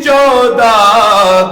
14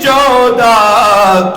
14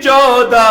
14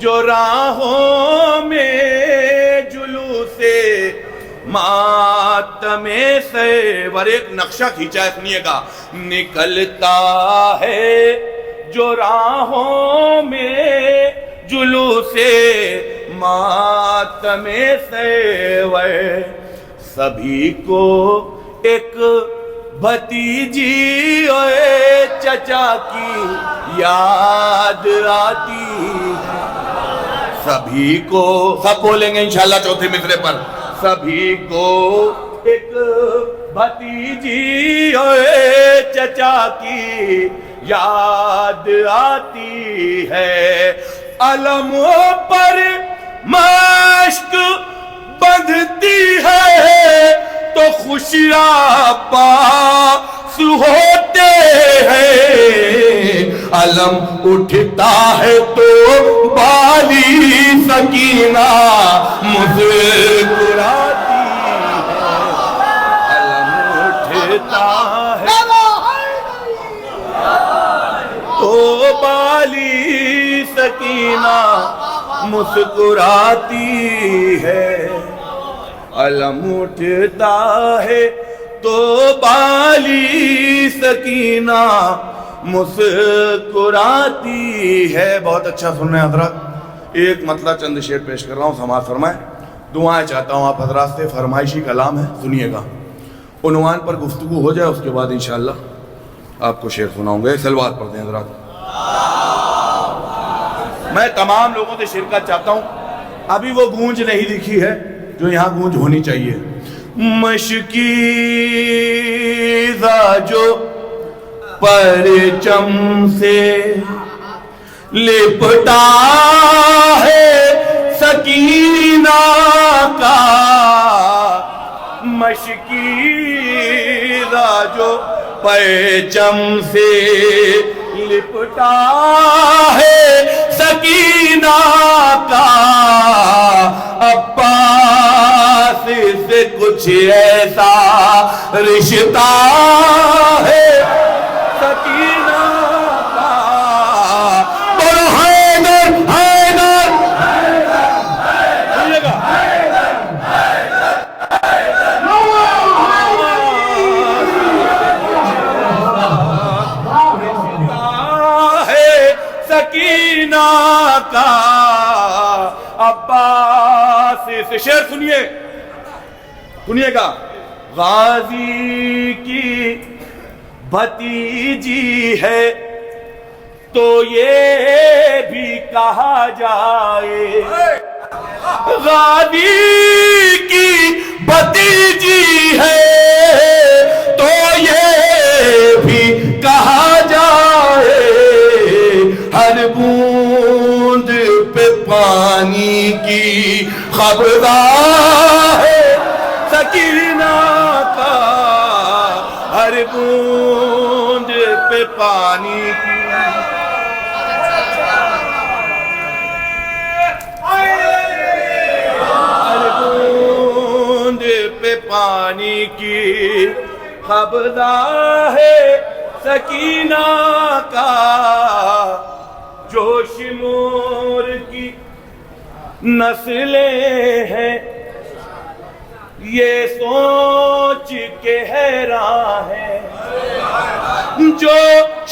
جو راہوں میں جلوس ماتم سیور، ایک نقشہ کھینچا ہے، سنیے گا، نکلتا ہے جو راہوں میں جلوس ماتم سیور، سبھی کو ایک بھتیجی اور چچا کی یاد آتی ہے، سبھی کو، سب بولیں گے انشاءاللہ چوتھے مصرے پر، سبھی کو ایک بھتیجی اور چچا کی یاد آتی ہے، علموں پر مشک بندھتی ہے تو خوشیاں پاس ہوتے ہیں، علم اٹھتا ہے تو بالی سکینہ مسکراتی ہے، علم اٹھتا ہے تو بالی سکینہ مسکراتی ہے، علم اٹھتا ہے تو بالی سکینہ مسکراتی ہے۔ بہت اچھا سن رہے ہیں حضرات، ایک مطلب چند شعر پیش کر رہا ہوں، سماعت فرمائیں، دعائیں چاہتا ہوں آپ حضرات سے، فرمائشی کلام ہے، سنیے گا، عنوان پر گفتگو ہو جائے، اس کے بعد انشاءاللہ آپ کو شعر سناؤں گے، سلوات پڑھتے ہیں حضرات۔ میں تمام لوگوں سے شرکت چاہتا ہوں، ابھی وہ گونج نہیں دکھی ہے جو یہاں گونج ہونی چاہیے۔ مشکیزہ جو پرچم سے لپٹا ہے سکینہ کا، مشکیزہ جو پرچم سے لپٹا ہے سکینہ کا، عباس سے کچھ ایسا رشتہ ہے سکینہ کا، بولو حیدر حیدر، سنیے گا، سکینہ کا، عباس سے شعر سنیے، سنیے گا، غازی کی بھتیجی ہے تو یہ بھی کہا جائے، غازی کی بھتیجی ہے تو یہ بھی کہا جائے، ہر بوند پہ پانی کی خبردار ہے سکینہ کا، ہر بوند پہ پانی کی، ہر بوند پہ پانی کی خبردار ہے سکینہ کا، جو شمور کی نسلیں ہیں یہ سوچ کے حیران ہے، جو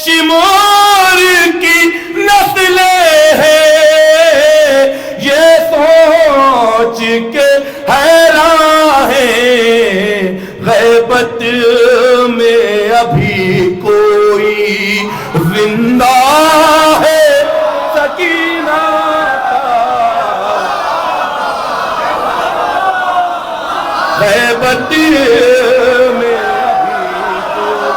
شمور کی نسلیں ہیں یہ سوچ کے حیران ہے، غیبت میں ابھی کوئی زندہ ہے سکینہ کا، غیبت میں ابھی کوئی،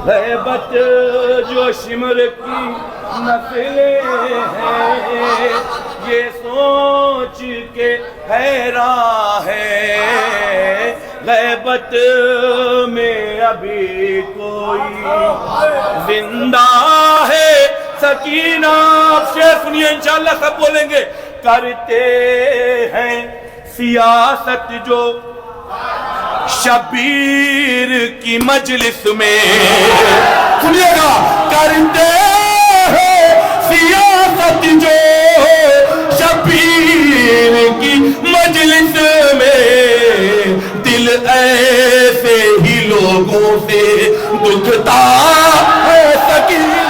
غیبت جو شمر کی نسلیں ہیں یہ سوچ کے حیران ہے، غیبت میں ابھی کوئی زندہ ہے سکینہ. آپ شعر سنیے انشاءاللہ سب بولیں گے. کرتے ہیں سیاست جو شبیر کی مجلس میں. سنیے گا. کرتے ہیں سیاست جو شبیر کی مجلس میں, دل ایسے ہی لوگوں سے دکھتا ہے سکینہ.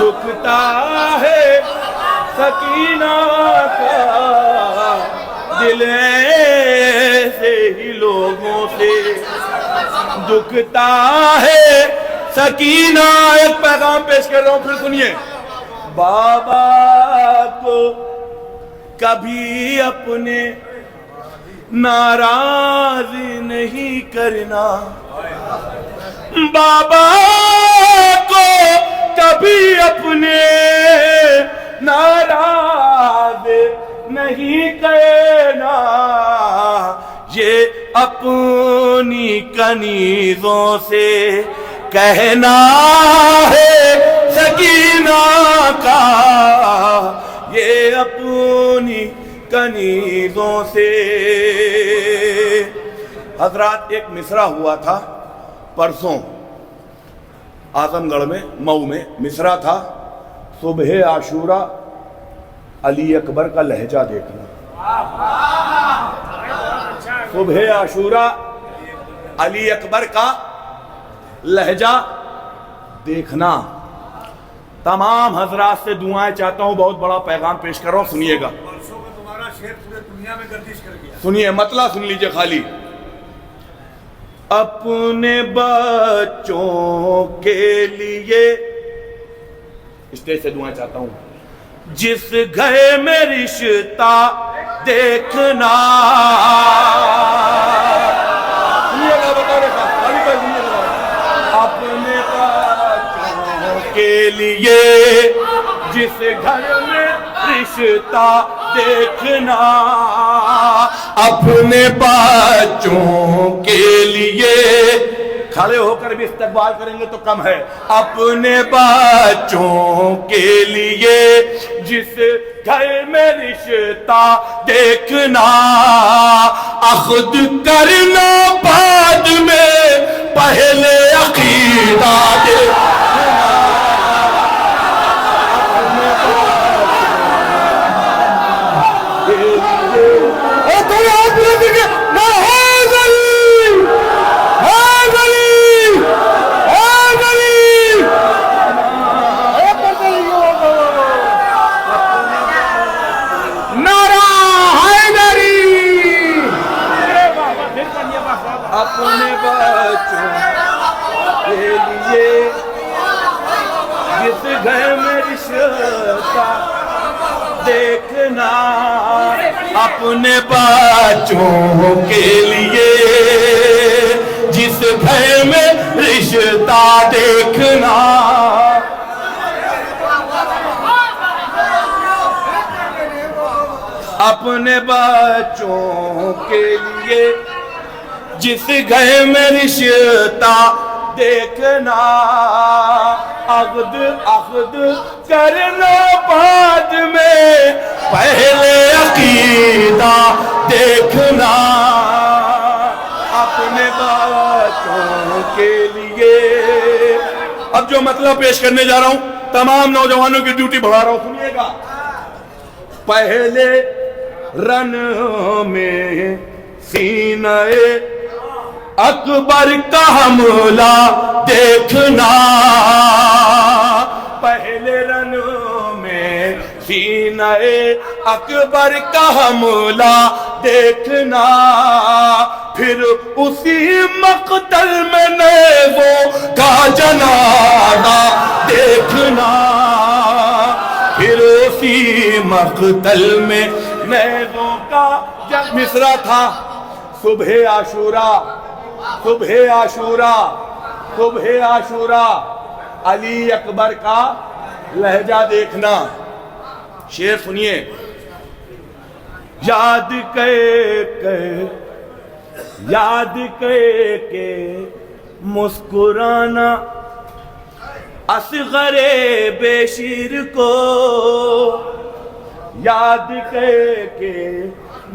دکھتا ہے سکینہ کا دل سے ہی لوگوں سے دکھتا ہے سکینہ. ایک پیغام پیش کر رہا ہوں, پھر سنیے. بابا کو کبھی اپنے ناراض نہیں کرنا. بابا کو کبھی اپنے ناراض نہیں کرنا. یہ اپنی کنیزوں سے کہنا ہے سکینہ کا. یہ اپنی کنیزوں سے. حضرات ایک مصرع ہوا تھا پرسوں اعظم گڑھ میں, مئو میں مصرع تھا. صبح عاشورہ علی اکبر کا لہجہ دیکھنا. صبح عاشورہ علی اکبر کا لہجہ دیکھنا. تمام حضرات سے دعائیں چاہتا ہوں, بہت بڑا پیغام پیش کر رہا ہوں, سنیے گا. سنیے مطلع سن لیجئے خالی. اپنے بچوں کے لیے اسٹیج سے دعائیں چاہتا ہوں. جس گھر میں رشتہ دیکھنا. اپنے بچوں کے لیے جس گھر میں رشتہ دیکھنا. اپنے بچوں کے لیے کھڑے ہو کر بھی استقبال کریں گے تو کم ہے. اپنے بچوں کے لیے جس گھر میں رشتہ دیکھنا. عقد کرنا بعد میں پہلے عقیدہ دیکھنا. اپنے بچوں کے لیے جس گھر میں رشتہ دیکھنا. اپنے بچوں کے لیے جس گھر میں رشتہ دیکھنا. اپنے بچوں کے لیے جس گھر میں رشتہ دیکھنا. عقد کرنا بعد میں پہلے عقیدہ دیکھنا. اپنے بچوں کے لیے. اب جو مطلب پیش کرنے جا رہا ہوں, تمام نوجوانوں کی ڈیوٹی بڑھا رہا ہوں, سنیے گا. پہلے رن میں سینہ اکبر کا حملہ دیکھنا. پہلے رن میں سینہ اکبر کا حملہ دیکھنا. پھر اسی مقتل میں نیزوں کا جنازہ دیکھنا. پھر اسی مقتل میں نیزوں کا جب مصرع تھا صبح عاشورہ، صبح عاشورہ، صبح عاشورہ، علی اکبر کا لہجہ دیکھنا. شعر سنیے. یاد کے مسکرانا اصغر بے شیر کو، یاد کے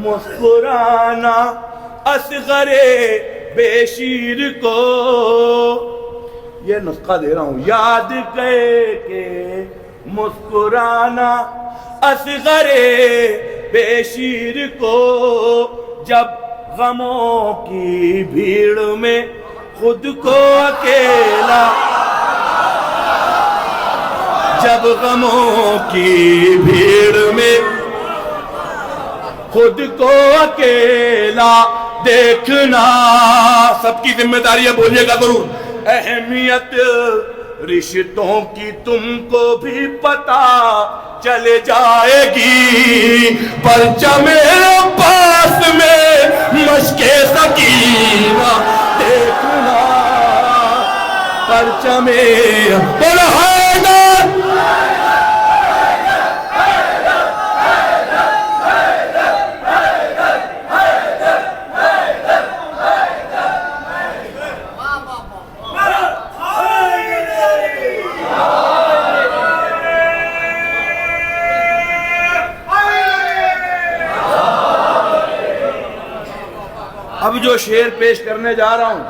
مسکرانا اصغر بے شیر کو. یہ نسخہ دے رہا ہوں. یاد کے مسکرانا اصغر بے شیر کو، جب غموں کی بھیڑ میں خود کو اکیلا، جب غموں کی بھیڑ میں خود کو اکیلا دیکھنا. سب کی ذمہ داری ہے، بولیے گا ضرور. اہمیت رشتوں کی تم کو بھی پتا چلے جائے گی، پرچم عباس میں مشق سکینہ دیکھنا. پرچم حیدر، اب جو شعر پیش کرنے جا رہا ہوں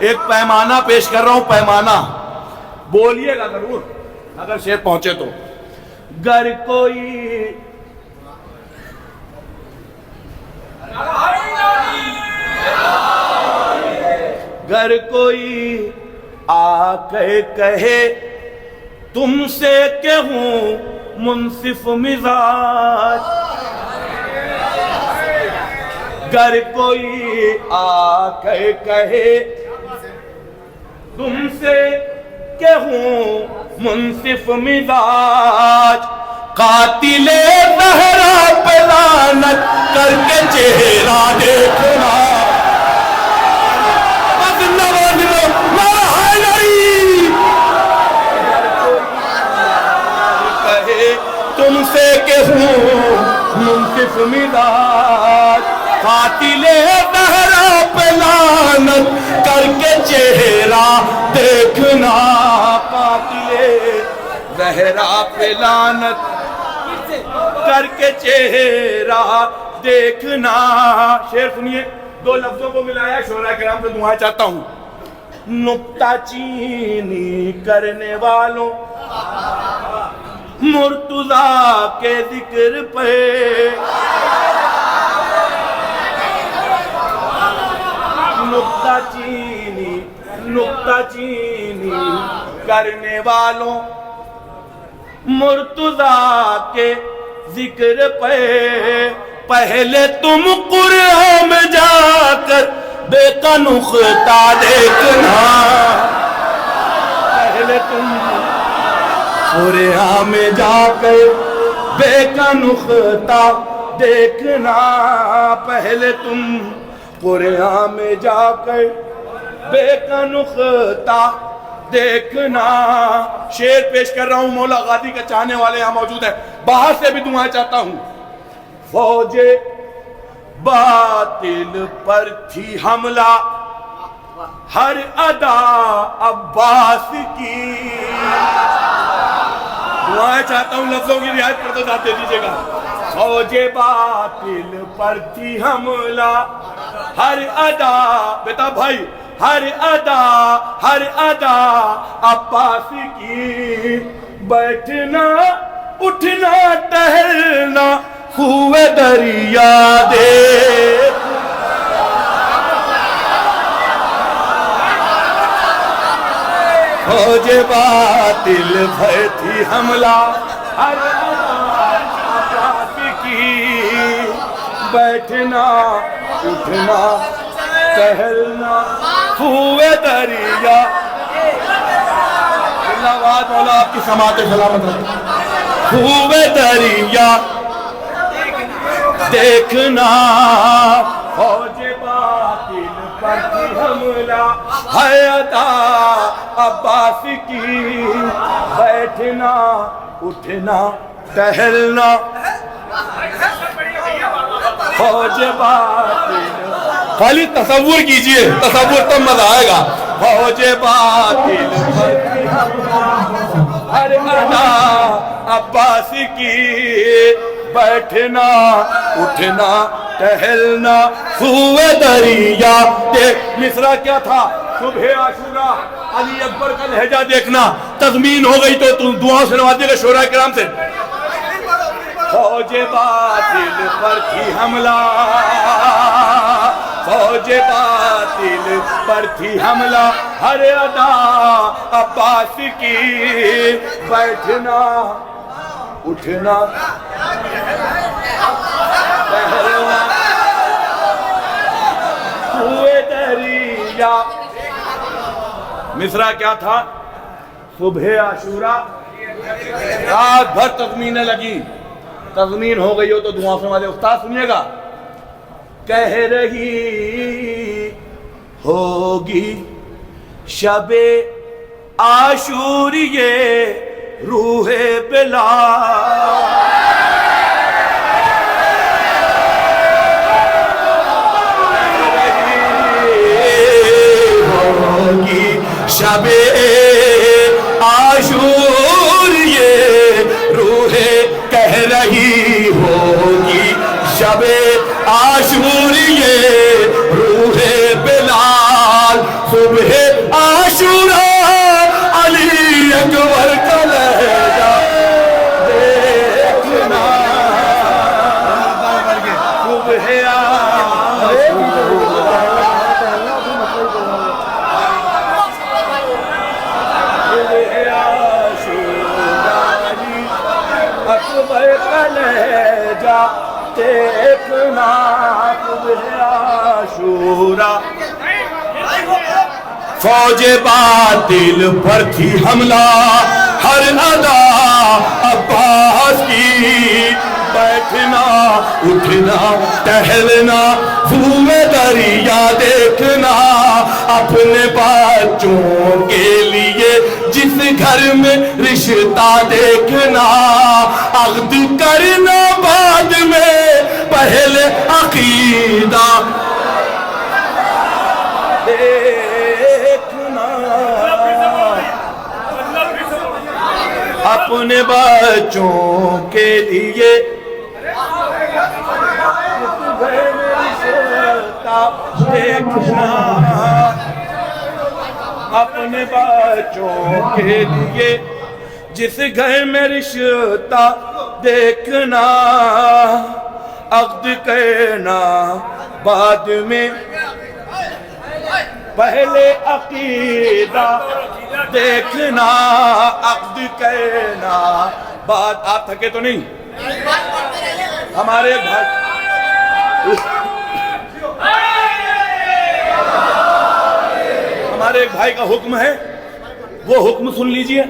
ایک پیمانہ پیش کر رہا ہوں. پیمانہ بولیے گا ضرور اگر شعر پہنچے تو. گر کوئی آ کے کہے تم سے کہ ہوں منصف مزاج، گر کوئی آ کے کہے تم سے کہ ہوں منصف مزاج، قاتل زہرا پہ لعنت کر کے چہرہ دیکھنا. تم سے کہ ہوں منصف مزاج، قاتل زہرا پہ لعنت کر کے چہرہ دیکھنا. قاتل زہرا پہ لعنت کر کے چہرہ دیکھنا. شعر سنیے. دو لفظوں کو ملایا شعراء کرام سے دعائیں چاہتا ہوں. نکتہ چینی کرنے والوں مرتضیٰ کے ذکر پہ، نکتہ چینی کرنے والوں مرتضیٰ کے ذکر پہ، پہلے تم قرآن میں جا کر بے کا نقطہ دیکھنا. پہلے تم قرآن میں جا کر بے کا نقطہ دیکھنا. پہلے تم قرآن میں جا کر بے کا نقطہ دیکھنا. شعر پیش کر رہا ہوں. مولا غازی کا چاہنے والے یہاں موجود ہیں، باہر سے بھی دعائیں چاہتا ہوں. فوج باطل پر تھی حملہ، ہر ادا عباس کی. دعائیں چاہتا ہوں، لفظوں کی رعایت کرتے ساتھ دے دیجیے گا. فوج باطل پر تھی حملہ، ہر ادا، بیٹا بھائی، ہر ادا عباس کی. بیٹھنا اٹھنا ٹہلنا ہوئے دریا دیکھ، فوج باطل پر تھی حملہ، ہر عباس کی. بیٹھنا اٹھنا ٹہلنا ہوئے دریا. اللہ آباد مولا آپ کی سماعت سلامت رکھے. ہوئے دریا دیکھنا فوج باطل پر تھی حملہ ہے عطا عباس کی، بیٹھنا اٹھنا ٹہلنا فوج باطل، خالی تصور کیجئے، تصور تب مزہ آئے گا، فوج باطل پر تھی حملہ ہر عطا عباس کی، بیٹھنا اٹھنا ٹہلنا سوئے دریا دیکھ۔ مصرع کیا تھا؟ صبح عاشورہ، علی اکبر کا لہجہ دیکھنا، تضمین ہو گئی تو تم دعاؤں سے نوازے گا شعراء کرام سے۔ فوج باطل پر تھی حملہ، فوج باطل پر تھی حملہ ہر ادا عباس کی، بیٹھنا اٹھنا ٹہلنا سوئے دریا۔ مصرع کیا تھا؟ صبح عاشورہ، رات بھر تضمینیں لگی، تضمین ہو گئی ہو تو دعا فرما دے۔ استاد سنیے گا، کہہ رہی ہوگی شب عاشور یہ روح بلال، شب عاشور یہ روح، کہہ رہی ہوگی شب عاشور یہ روح بلال، صبح عاشورہ علی اکبر کا لہجہ دیکھنا، صبح اکبر کا لہجہ دیکھنا، صبح عاشورہ۔ فوج باطل پر تھی حملہ ہر ادا عباس کی، بیٹھنا اٹھنا ٹہلنا سوئے دریا دیکھنا، اپنے بچوں کے لیے جس گھر میں رشتہ دیکھنا، عقد کرنا بعد میں پہلے عقیدہ دیکھنا، اپنے بچوں کے لیے دیکھنا، اپنے بچوں کے لیے جس گھر میں رشتہ دیکھنا، عقد کرنا بعد میں پہلے عقیدہ دیکھنا، عقد کرنا بعد۔ آپ تھکے تو نہیں؟ ہمارے ایک بھائی کا حکم ہے، وہ حکم سن لیجئے،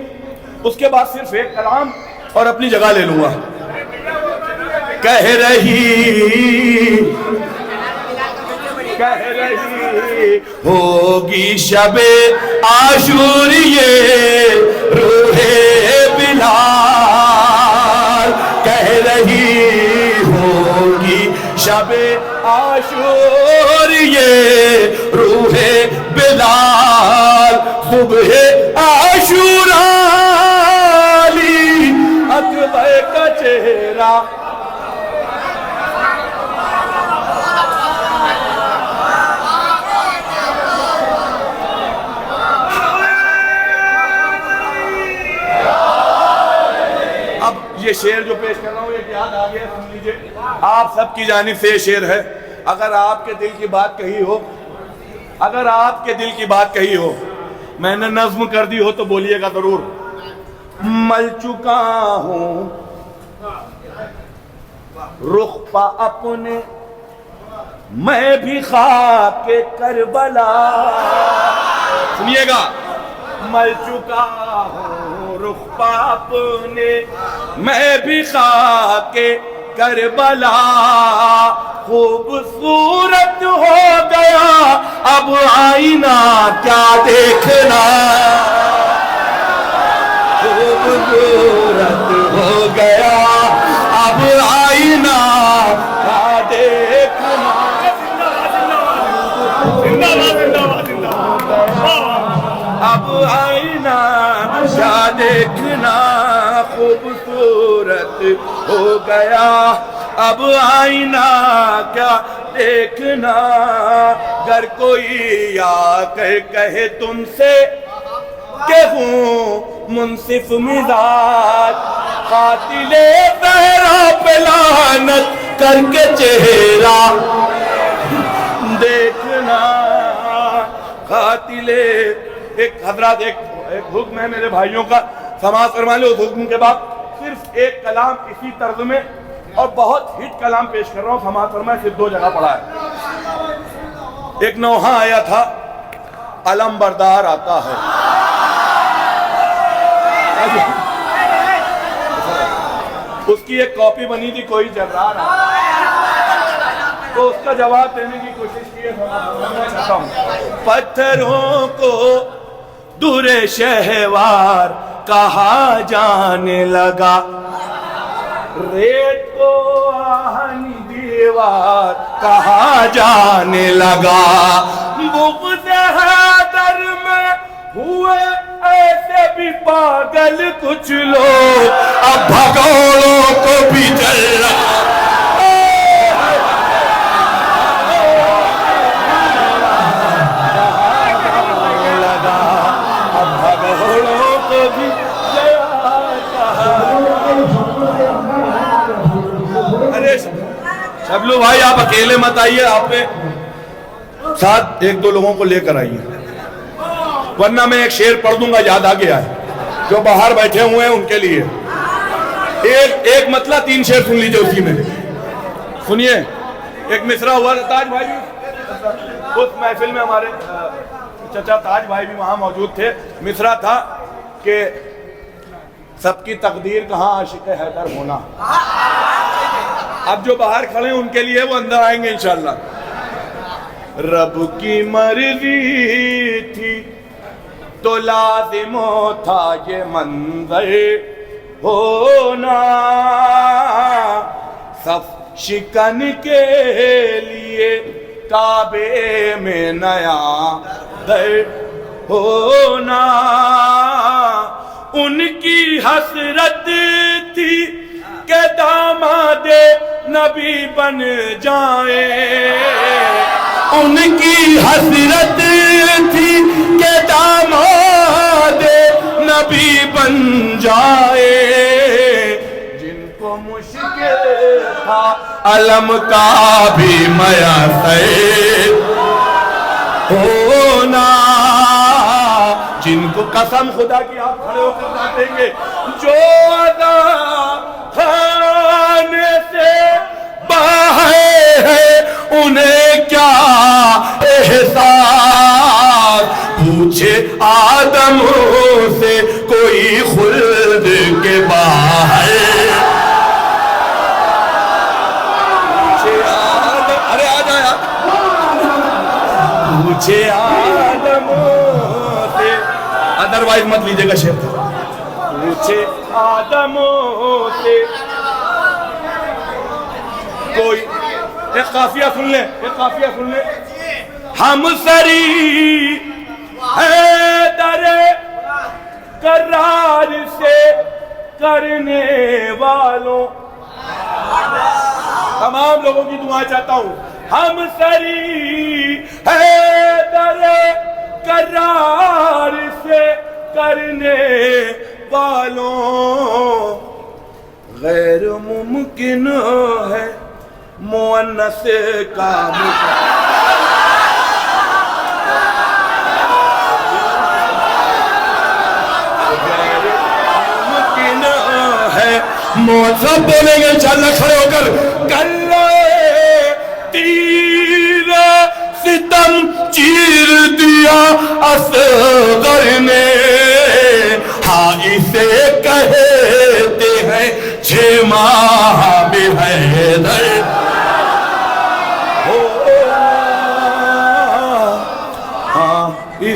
اس کے بعد صرف ایک کلام اور اپنی جگہ لے لوں گا۔ کہہ رہی ہوگی شب عاشور یہ روح بلال، کہہ رہی ہوگی شب عاشور یہ روح بلال، صبح عاشورہ علی اکبر کا چہرہ یہ شعر جو پیش کر رہا ہوں یہ یاد آ گیا، سن لیجئے۔ آپ سب کی جانب سے یہ شعر ہے، اگر آپ کے دل کی بات کہی ہو، اگر آپ کے دل کی بات کہی ہو، میں نے نظم کر دی ہو تو بولیے گا ضرور۔ مل چکا ہوں رخ پا اپنے میں بھی خاک کربلا، سنیے گا، مل چکا ہوں رخ پا اپنے میں بھی خاک کربلا خوبصورت ہو گیا اب آئینہ کیا دیکھنا خوبصورت ہو گیا اب آئینہ کیا دیکھنا اب آئینہ کیا دیکھنا خوبصورت ہو گیا اب آئینہ کیا دیکھنا گر کوئی آ کر کہے تم سے کہ ہوں منصف مزاج قاتل زہرا پہ لعنت کر کے چہرہ دیکھنا قاتل ایک حضرات ایک حکم ہے میرے بھائیوں کا سماعت فرما لیں. اس حکم کے بعد صرف ایک کلام اسی طرز میں اور بہت ہٹ کلام پیش کر رہا ہوں. سماعت فرمائیں. صرف 2 جگہ پڑھا ہے. ایک نوحہ آیا تھا علم بردار آتا ہے. اس کی ایک کاپی بنی تھی کوئی جرار آتا تو اس کا جواب دینے کی کوشش کی ہے. پتھروں کو دور شہوار کہا جانے لگا ریت کو آہنی دیوار کہا جانے لگا بغض حیدر میں ہوئے ایسے بھی پاگل کچھ لوگ اب بھگوڑوں کو بھی جل رہا شبلو بھائی آپ اکیلے مت آئیے آپ نے ساتھ 1-2 لوگوں کو لے کر آئیے ورنہ میں ایک شعر پڑھ دوں گا یاد آ گیا ہے جو باہر بیٹھے ہوئے ہیں ان کے لیے ایک مطلع 3 شعر سن لیجئے اسی میں سنیے. ایک مصرع ہوا تاج بھائی بھی اس محفل میں ہمارے چچا تاج بھائی بھی وہاں موجود تھے. مصرع تھا کہ سب کی تقدیر کہاں عاشق حیدر ہونا. اب جو باہر کھڑے ہیں ان کے لیے وہ اندر آئیں گے انشاءاللہ. رب کی مرضی تھی تو لازم تھا یہ منظر ہونا صف شکن کے لیے کعبے میں نیا در ہونا. ان کی حسرت تھی کہ داماد نبی بن جائیں ان کی حسرت تھی کہ داماد نبی بن جائے جن کو مشکل تھا علم کا بھی میسر ہونا جن کو قسم خدا کی آپ کھڑے ہو کر باتیں گے جو ادا خانے سے باہر ہے انہیں کیا احساس پوچھے آدم سے کوئی خلد کے باہر پوچھے آدم ارے آ جایا پوچھے آدم سے ادروائز مت لیجیے گا شیخ پوچھے آدم سے کوئی ایک قافیہ سن لیں ہم سری حیدر قرار سے کرنے والوں تمام لوگوں کی دعا چاہتا ہوں ہم سری حیدر قرار سے کرنے والوں غیر ممکن ہے مؤنث کا غیر ممکن ہے سب بولیں گے انشاءاللہ کھڑے ہو کر کلے تیر ستم چیر دیا اصغر نے ہاں اسے کہتے ہیں 6 ماہ میں ہے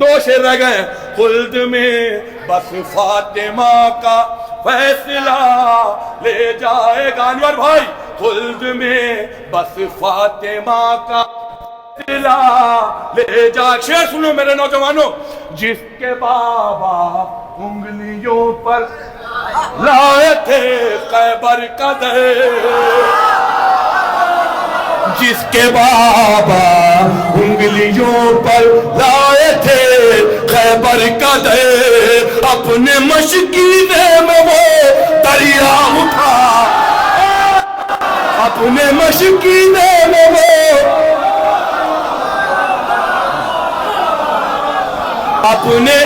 2 شعر رہ گئے ہیں. خلد میں بس فاطمہ کا فیصلہ لے جائے گا. انور بھائی خلد میں بس فاطمہ کا فیصلہ لے جا. شعر سنو میرے نوجوانوں. جس کے بابا انگلیوں پر لائے تھے خیبر کا دیر, جس کے بابا انگلیوں پر لائے تھے خیبر کا دیر, اپنے مشکینے میں وہ دریا اٹھا, اپنے مشکینے میں وہ اپنے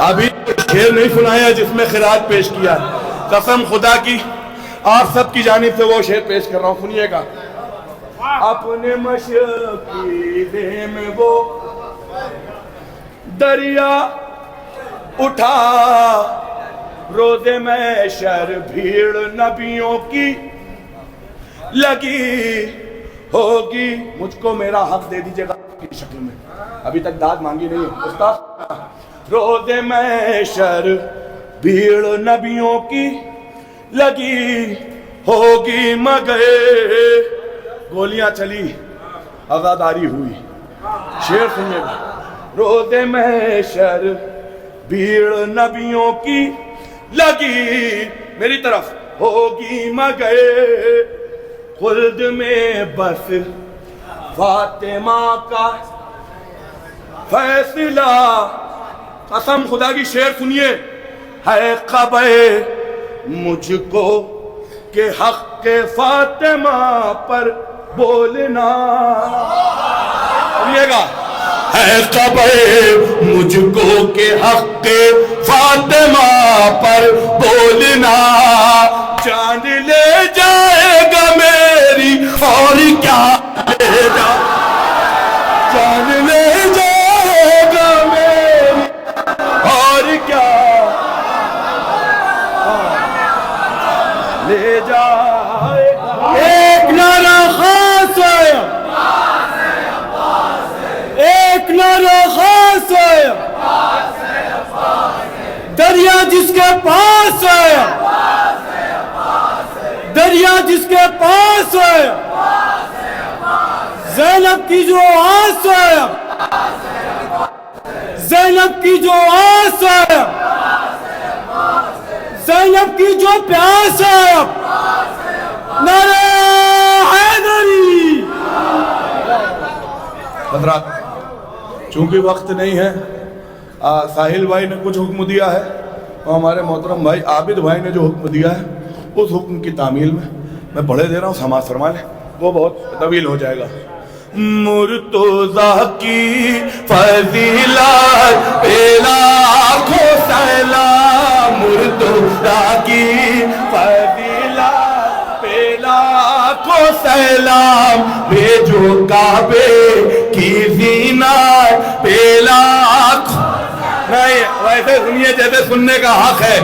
ابھی شعر نہیں سنایا جس میں خراج پیش کیا. قسم خدا کی آپ سب کی جانب سے وہ شعر پیش کر رہا ہوں, سنیے گا. اپنے مشکینے میں وہ دریا اٹھا, روز محشر بھیڑ نبیوں کی لگی ہوگی. مجھ کو میرا حق دے دیجیے گا کی شکل میں, ابھی تک داد مانگی نہیں ہے استاد. روز محشر بھیڑ نبیوں کی لگی ہوگی مگر گولیاں چلی آزاداری ہوئی. شعر سنیے گا. روز محشر بھیڑ نبیوں کی لگی میری طرف ہوگی مگر خلد میں بس فاطمہ کا فیصلہ. قسم خدا کی شعر سنیے. ہے خبر مجھ کو کہ حق فاطمہ پر بولنا, سنیے گا. ہے خبر مجھ کو کہ حق فاطمہ پر بولنا, جان لے جائے گا میری اور کیا لے جا, جان لے جائے گا میری اور کیا لے جائے گا. ایک نعرہ خاص ہے, ایک نعرہ خاص ہے, دریا جس کے پاس ہے, دریا جس کے پاس ہے, زینب کی جو آس ہے, زینب کی جو آس ہے, زینب کی جو پیاس ہے, نعرہ حیدری. حضرات چونکہ وقت نہیں ہے, ساحل بھائی نے کچھ حکم دیا ہے اور ہمارے محترم بھائی عابد بھائی نے جو حکم دیا ہے اس حکم کی تعمیل میں پڑھے دے رہا ہوں, سماعت فرما لیں, وہ بہت طویل ہو جائے گا. مرتضیٰ کی فضیلت پہ لاکھوں سلام, مرتضیٰ کی فضیلت پہ لاکھوں سلام, بھیجو کعبے کی زینت پہ لاکھوں. نہیں ویسے سنیے جیسے سننے کا حق ہے.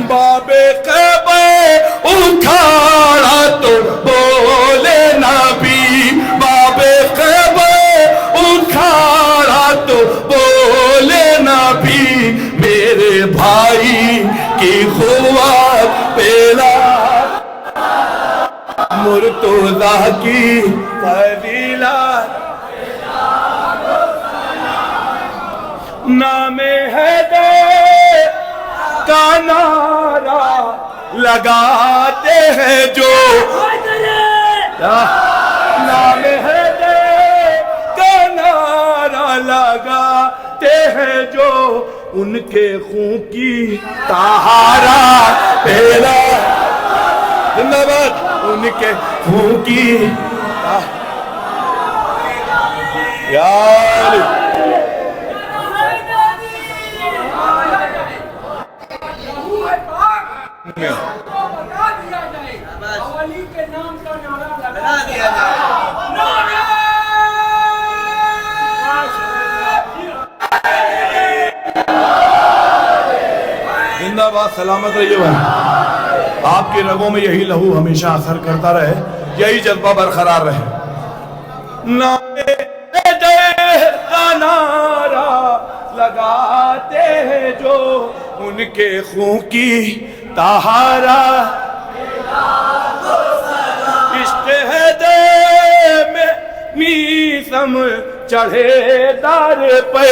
باب کعبے اکھاڑا تو بولے نبی, باب کعبے اکھاڑا تو بولے نبی, میرے بھائی کی قوت پیلا. مرتضیٰ کی فضیلت نام حیدر کا نعرہ لگاتے ہیں جو, نام حیدر کا نعرہ لگاتے ہیں جو, ان کے خون کی طہارت پہلا. زندہ باد. ان کے خون کی یا علی. زندہ باد. سلامت رہیے بھائی. آپ کی رگوں میں یہی لہو ہمیشہ اثر کرتا رہے, یہی جذبہ برقرار رہے. نام حیدر لگاتے ہیں جو ان کے خون کی طہارت عشق ہے دے میں میسم چڑھے دار پہ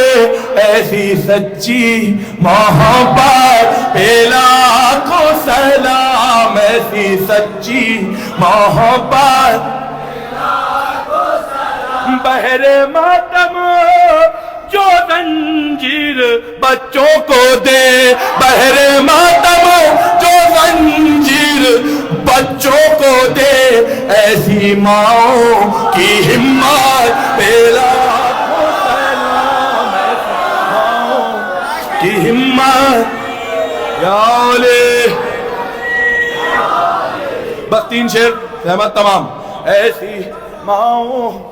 ایسی سچی محبت پہ لاکھوں سلام ایسی سچی محبت بحر ماتم جو زنجیر بچوں کو دے بحر ماتم جو زنجیر بچوں کو دے ایسی ماؤں کی ہمت پہ لاکھوں سلام ایسی ماؤں کی ہمت یا علی بس 3 شعر رحمت تمام ایسی ماؤں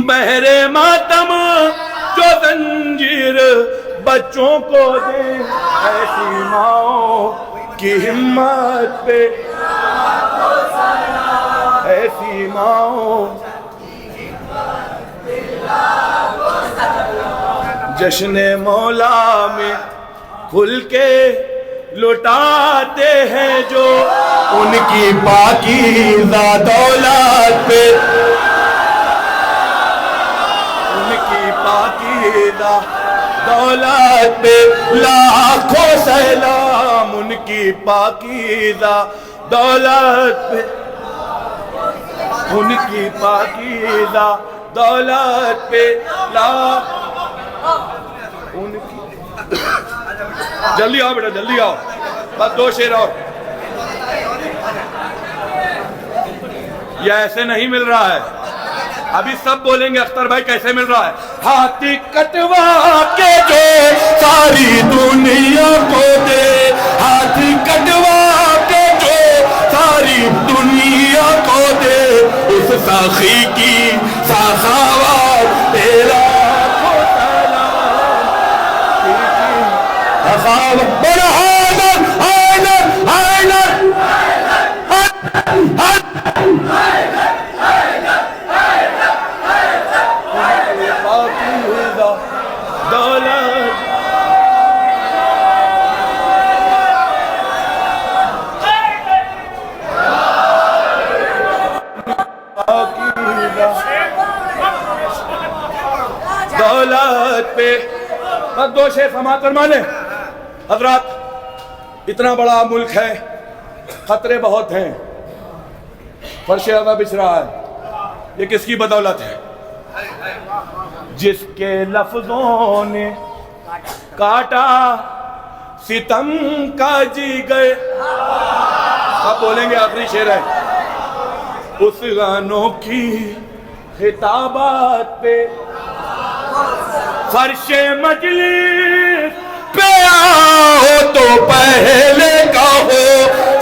بحر ماتم جو زنجیر بچوں کو دے ایسی ماؤں کی ہمت پہ ایسی ماؤں جشن مولا میں کھل کے لٹاتے ہیں جو ان کی پاکیزہ دولت پہ پاکیزہ دولت پہ لاکھوں سلام ان کی پاکیزہ دولت پہ ان کی پاکیزہ دولت پہ ان کی جلدی آؤ بیٹا جلدی آؤ بس 2 شعر اور یہ ایسے نہیں مل رہا ہے ابھی سب بولیں گے اختر بھائی کیسے مل رہا ہے ہاتھی کٹوا کے جو ساری دنیا کو دے ہاتھی کٹوا کے جو ساری دنیا کو دے اس ساخی کی سخاوت تیرا سخاوت بڑا دولت پہ بس 2 شعر سماعت فرمانے حضرات اتنا بڑا ملک ہے خطرے بہت ہیں فرش ازا بچھ رہا ہے یہ کس کی بدولت ہے جس کے لفظوں نے کاٹا ستم کا جگر اب بولیں گے آخری شعر ہے اس غانوں کی خطابات پہ فرش مجلس پہ آؤ تو پہلے کہو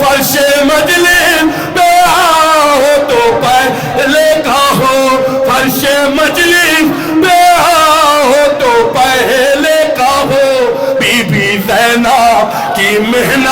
فرش مجلس پہ آؤ تو پہلے کہو فرش مجلس پہ آؤ تو پہلے کہو بی بی زینب کی محنت